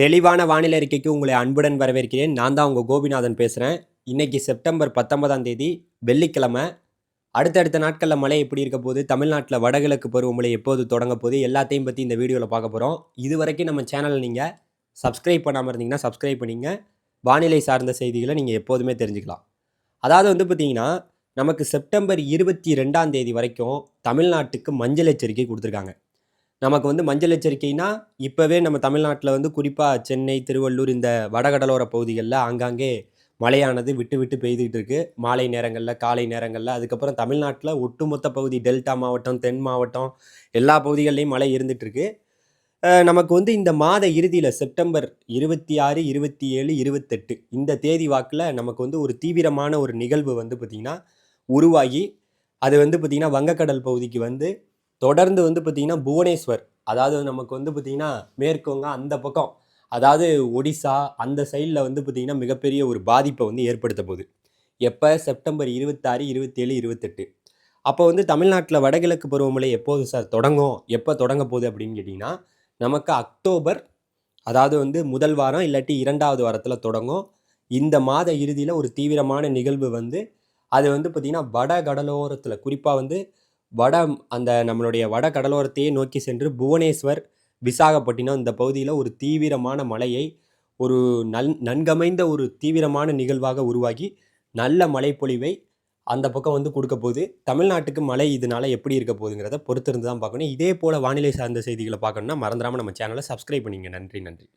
தெளிவான வானிலை அறிக்கைக்கு உங்களை அன்புடன் வரவேற்கிறேன். நான் தான் உங்கள் கோபிநாதன் பேசுகிறேன். இன்னைக்கு செப்டம்பர் 19ஆம் தேதி வெள்ளிக்கிழமை. அடுத்தடுத்த நாட்களில் மழை எப்படி இருக்க போகுது, தமிழ்நாட்டில் வடகிழக்கு பருவமழை எப்போது தொடங்க போகுது, எல்லாத்தையும் பற்றி இந்த வீடியோவில் பார்க்க போகிறோம். இது வரைக்கும் நம்ம சேனலை நீங்கள் சப்ஸ்கிரைப் பண்ணாமல் இருந்தீங்கன்னா சப்ஸ்கிரைப் பண்ணிங்க. வானிலை சார்ந்த செய்திகளை நீங்கள் எப்போதுமே தெரிஞ்சுக்கலாம். அதாவது பார்த்தீங்கன்னா, நமக்கு செப்டம்பர் 22ஆம் தேதி வரைக்கும் தமிழ்நாட்டுக்கு மஞ்சள் எச்சரிக்கை கொடுத்துருக்காங்க. நமக்கு மஞ்சள் எச்சரிக்கைனா, இப்போவே நம்ம தமிழ்நாட்டில் குறிப்பாக சென்னை, திருவள்ளூர் இந்த வடகடலோர பகுதிகளில் ஆங்காங்கே மழையானது விட்டு விட்டு பெய்துகிட்டு இருக்கு. மாலை நேரங்களில், காலை நேரங்களில். அதுக்கப்புறம் தமிழ்நாட்டில் ஒட்டுமொத்த பகுதி டெல்டா மாவட்டம், தென் மாவட்டம் எல்லா பகுதிகள்லையும் மழை இருந்துகிட்ருக்கு. நமக்கு இந்த மாத இறுதியில் செப்டம்பர் 26, 27, 28 இந்த தேதி வாக்கில் நமக்கு ஒரு தீவிரமான ஒரு நிகழ்வு பார்த்திங்கன்னா உருவாகி, அது பார்த்திங்கன்னா வங்கக்கடல் பகுதிக்கு தொடர்ந்து பார்த்திங்கன்னா புவனேஸ்வர், அதாவது நமக்கு பார்த்திங்கன்னா மேற்குவங்க அந்த பக்கம், அதாவது ஒடிசா அந்த சைடில் பார்த்திங்கன்னா மிகப்பெரிய ஒரு பாதிப்பை ஏற்படுத்த போகுது. எப்போ? செப்டம்பர் 26, 27, 28. அப்போ தமிழ்நாட்டில் வடகிழக்கு பருவமழை எப்போது சார் தொடங்கும், எப்போ தொடங்க போகுது அப்படின்னு கேட்டிங்கன்னா, நமக்கு அக்டோபர், அதாவது முதல் வாரம் இல்லாட்டி 2வது வாரத்தில் தொடங்கும். இந்த மாத இறுதியில் ஒரு தீவிரமான நிகழ்வு அது பார்த்திங்கன்னா வட கடலோரத்தில், குறிப்பாக அந்த நம்மளுடைய வட கடலோரத்தையே நோக்கி சென்று புவனேஸ்வர், விசாகப்பட்டினம் இந்த பகுதியில் ஒரு தீவிரமான மழையை, ஒரு நன்கமைந்த ஒரு தீவிரமான நிகழ்வாக உருவாகி நல்ல மழைப்பொழிவை அந்த பக்கம் கொடுக்க போகுது. தமிழ்நாட்டுக்கு மழை இதனால் எப்படி இருக்க போகுதுங்கிறத பொறுத்திருந்து தான் பார்க்கணும். இதே போல் வானிலை சார்ந்த செய்திகளை பார்க்கணுன்னா மறந்துடாமல் நம்ம சேனலை சப்ஸ்கிரைப் பண்ணிங்க. நன்றி.